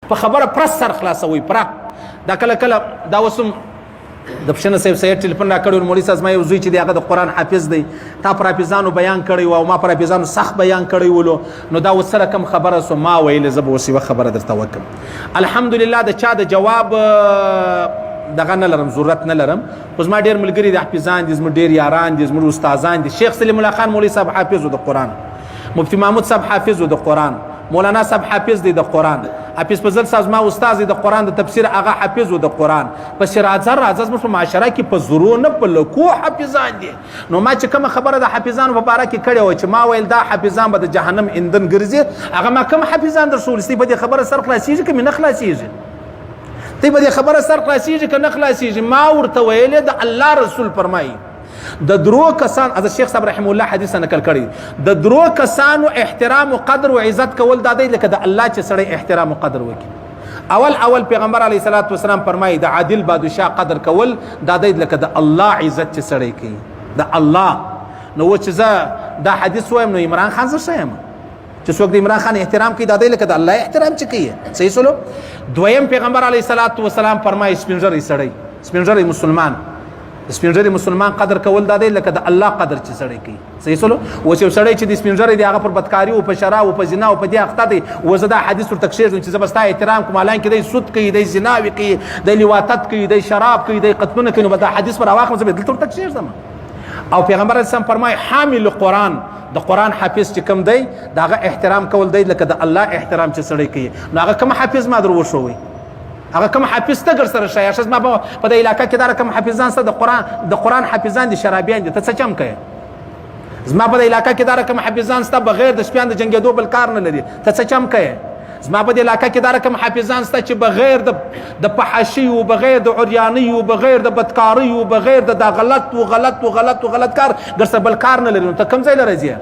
په خبره پرس سر خلاصوي پرک دا کله دا وسم د پښنه صاحب سید ټلیفون را کړو مولوی صاحب ما یو زوی چې دی هغه د قرآن حافظ دی تا پر حافظانو بیان کړی و او ما پر حافظانو سخت بیان کړی ولو نو دا وسره کم خبره سو ما ویل زه به وسیوه خبره درته وکم الحمدلله د چا د جواب دغه نه لرم ضرورت نه لرم اوس ما ډېر ملګري د حافظان دي زموږ ډېر یاران دي زموږ استادان دي شیخ سلیم الله خان مولوی صاحب حافظ د قرآن مفتی محمود صاحب حافظ د قرآن مولانا صاحب حافظ دی د قرآن حافظ فضل صاحب ما استاد دی د قرآن د تفسیر هغه حافظ د قرآن په شراځه زموږ په معاشره کې په زرو نه په لکو حافظان دي نو ما چې کومه خبره د حافظانو په باره کې کړې وه چې ما ویل دا حافظان به د جهنم ایندن ګرځي هغه ما کوم حافظان در رسول ستی به دې خبره سر خلاصېږي که مې نه خلاصېږي تی به دې خبره سر خلاصېږي که نه خلاصېږي ما ورته ویلې د الله رسول فرمایي د درو کسان از شیخ صاحب رحم الله حدیث نقل کړي د درو کسانو احترام او قدر او عزت کول دا دی لکه د الله چې سړی احترام او قدر وکړي اول پیغمبر علیه الصلاۃ والسلام فرمایي د عادل بادشاه قدر کول دا دی لکه د الله عزت چې سړی کوي د الله نو چې زه دا حدیث وایم نو عمران خان زه ښه یم چې څوک د عمران خان احترام کوي دا دی لکه د الله احترام چې کوي صحیح سلو دویم پیغمبر علیه الصلاۃ والسلام فرمایي سپینږیری سړی سپینږیری مسلمان سپینږیری مسلمان قدر کول دا دی لکه د الله قدر چې سړی کوي صحیح سلو اوس یو سړی چې د سپینږیری دی هغه پر بدکاري او په شراب او په زنا او په دې اخته دی اوس دا حدیث ورته کښېږدم چې زه به ستا احترام کوم حالانکې دی سود کوي دی زناوې کوي دی لواطت کوي دی شراب کوي دی قتلونه کوي نو به دا حدیث پر راواخلم زه به دلته ورته کښېږدم او پیغمبر علیه السلام فرمایي حامل قرآن د قرآن حافظ چې کوم دی د هغه احترام کول دی لکه د الله احترام چې سړی کوي نو هغه کوم حافظ ما در وښوئ هغه کوم حافظ ته ګر سره شای اشز ما په دې علاقې کې دا کوم حافظان سره د قرآن حافظان دي شرابیان دي ته څه چم کوي زما په دې علاقې کې دا کوم حافظان سره بغیر د شپیان د جنگیدو بل کار نه لري ته څه چم کوي زما په دې علاقې کې دا کوم حافظان سره چې بغیر د فحاشي او بغیر د عریانی او بغیر د بدکاری او بغیر د غلط کار ګر سره بل کار نه لري ته کوم ځای لري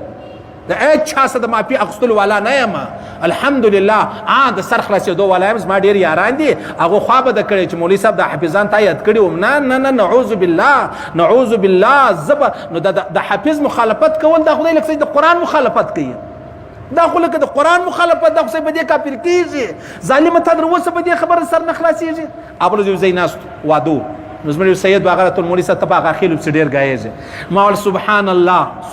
د چا څه د معافي اخیستلو والا نه یم الحمدلله د سر خلاصېدو والا یم زما ډېر یاران دي هغو خوا به د کړی چې مولوي صاحب د حافظان تا یاد کړي وم نه نعوذ بالله زه نو د حافظ مخالفت کول دا خدای لکه د قرآن مخالفت کوي دا خو لکه د قرآن مخالفت دا خو به دې کافر کېږي ظالمه تا در اوسه به دې خبره سر نه خلاصېږي ابل یو ځای ناست وادو نو زموږ سید به هغه ته مولوي صاحب ته په هغه خیلو پسې ډېر ګایېږي ما ویل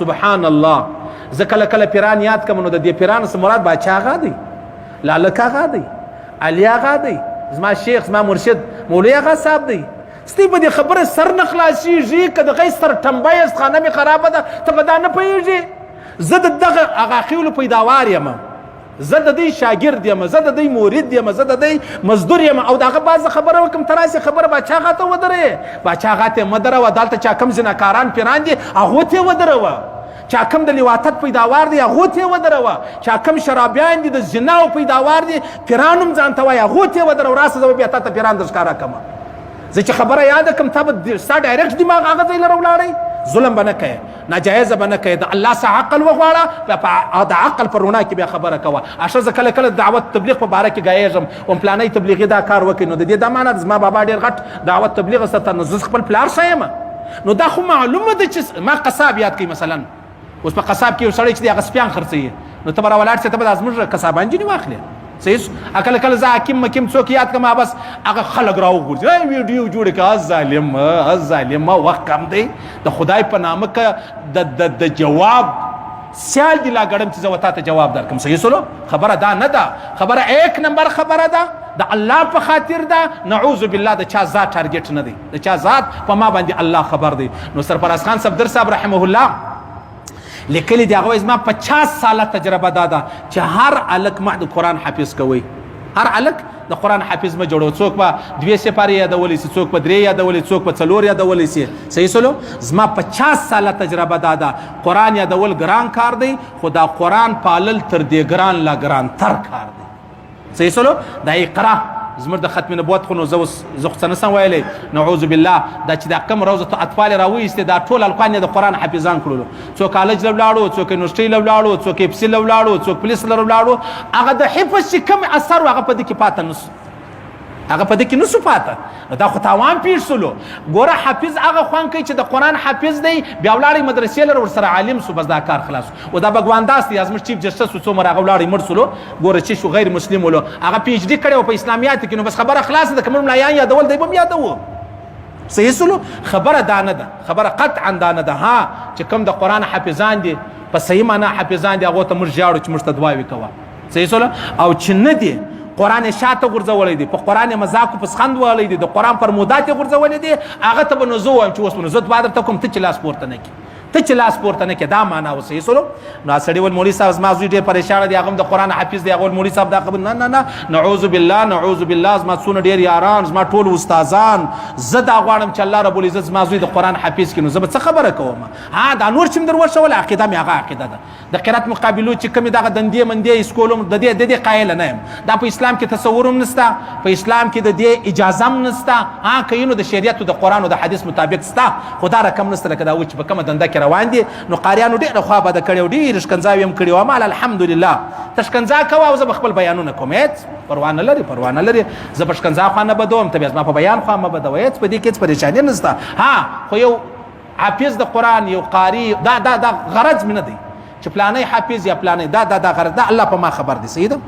سبحان الله زه کله پیران یاد کوم نو د دې پیرانو څخه مراد باچا آغا دی لالک آغا دی علي آغا دی زما شیخ زما مرشد مولوی آغا صاحب دی ستی به دې خبره سر نه خلاصېږي که د غی سر ټمبی است خانه مې خرابه ده ته به دا نه پوهېږي زه د دغه هغه خیلو پیداوار یم زه د دوی شاګرد یم زه د دوی مرید یم زه د دوی مزدور یم او د هغه بعضه خبره وکړم ته راسې خبره باچا آغا ته ودرې باچا آغا ته یې مه دروه دلته چا کوم زناکاران پیران دي هغو ته یې ودروه چا کم د لواطت پیداوار دی هغو ته یې ودروه چا کم شرابیان دي د زنا او پیداوار دي پیران هم ځان ته وایي هغو ته یې ودروه راسه زه به بیا تا ته پیران در ښکاره کړم زه چې خبره یاده کړم تا به ستا ډایرکټ دماغ هغه ځای لره ولاړی ظلم به نه کوې ناجایزه به نه کوې د الله څخه عقل وغواړه د عقل په رڼا کې بیا خبره کوه اشر زه کله دعوت تبلیغ په باره کې ګایېږم وم پلانی تبلیغي دا کار وکړي نو د دې دا معنی زما بابا ډېر غټ دعوت تبلیغ سته نو زه خپل پلار ښه یم نو دا خو معلومه ده چې ما قصاب یاد کوي مثلا اوس په قصاب کې یو سړی چې دی هغه سپیان خرڅوي نو ته به راولاړ شې ته به دا زموږ قصابان ځینې واخلې صحیح کله زه حکیم مکیم څوک یاد کړم بس هغه خلک راوغورځي ویډیو جوړې کړه ظالمه وخت کم دی د خدای په نامه که د جواب سیال دی لا ګړم چې زه وتا ته جواب درکړم صحیح سلو خبره دا نه ده خبره 1 نمبر خبره ده د الله په خاطر ده نعوذ بالله د چا ذات ټارګټ نه دی د چا ذات په ما باندې الله خبر دی نو سرفراز خان صفدر صاحب رحمه الله لیکلی دی هغه زما 50 ساله تجربه داده چې هر الک ما د قرآن حافظ کوي هر الک د قرآن حافظ ما جوړو څوک به 2 سپارې یادولی سي څوک به 3 یادولی څوک به 4 یادولی سي صحیح سلو زما 50 ساله تجربه داده قرآن یادول ګران کار دی خو دا قرآن پالل تر دې ګران لا ګران تر کار دی صحیح سلو دا اقرا زموږ د ختم نبوت خو نو زه خو څه نسم ویلی نعوذ بالله دا چې دا کم روضة اطفال راویستې دا ټول القان د قرآن حافظان کړلو څوک کالج له ولاړو څوک یونیورسټۍ له ولاړو څوک اف سي له ولاړو څوک پولیس له ولاړو هغه د حفظ چې کم اثر هغه په دې کې پاته نسو هغه په دې کې نسو پاته دا خو تاوان پیښ سلو ګوره حافظ هغه خوان کوي چې د قرآن حافظ دی بیا ولاړی مدرسې لر ورسره عالم سو بس دا کار خلاص او دا بګوان داس دی ازمر چیف جسټس څو مر هغه ولاړی مړ سلو ګوره چې شو غیر مسلم ولو هغه پی ایچ ډی کړو په اسلامیات کې نو بس خبره خلاص ده کوم ملایان یادول دی بم یادو صحیح سلو خبره دانه ده خبره قطعا دانه ده ها چې کوم د قرآن حافظان دي په صحیح معنا حافظان دي هغه ته موږ جاړو چې موږ ته دعاوي کوه صحیح سلو او چې نه دي قرآن شاته غورځولې دي په قرآن مذاق په سخند ولې دي د قرآن پر مودات غورځولې دي هغه ته بنزو وایم چې اوس نو زت بعد ته کوم ته چلاس پورته نه کی ته چلاس پورته نه کی دا معنا وسې سلو نو سړی ول مولوی صاحب ما زوی ډیر پریشان دي هغه د قرآن حافظ دی هغه مولوی صاحب دا قبل نه نه نه نعوذ بالله نعوذ بالله ما څونه ډیر یاران ما ټول استادان زدا غواړم چې الله رب العزت ما زوی د قرآن حافظ کینو زه څه خبره کوم ها دا نور چم در وښه ول عقیده می هغه عقیده ده د قرات مقابلو چې کوم دغه دندې مندې اسکولم د دې قایل نه یم دا په اسلام کې تصورم نستا په اسلام کې د دې اجازه هم نستا ها کینو د شریعت او د قرآن او د حدیث مطابق ستا خدا رقم نسته لکه دا و چې په کومه دنده کې روان دي نو قاریانو ډېر خو به د کړیو ډېر شکنځاوي هم کړی و مال الحمدلله تشکنځا کوه او زه خپل بیانونه کوم هیڅ پروا نه لري زه په شکنځا خو نه بدوم ته بیا ما په بیان خو ما بدوي هیڅ په دې کې هیڅ پریشانی نسته ها خو یو حافظ د قرآن یو قاری دا غرض مې نه دی چې پلانې حافظ یا پلانې دا غرض دا الله په ما خبر دي سیده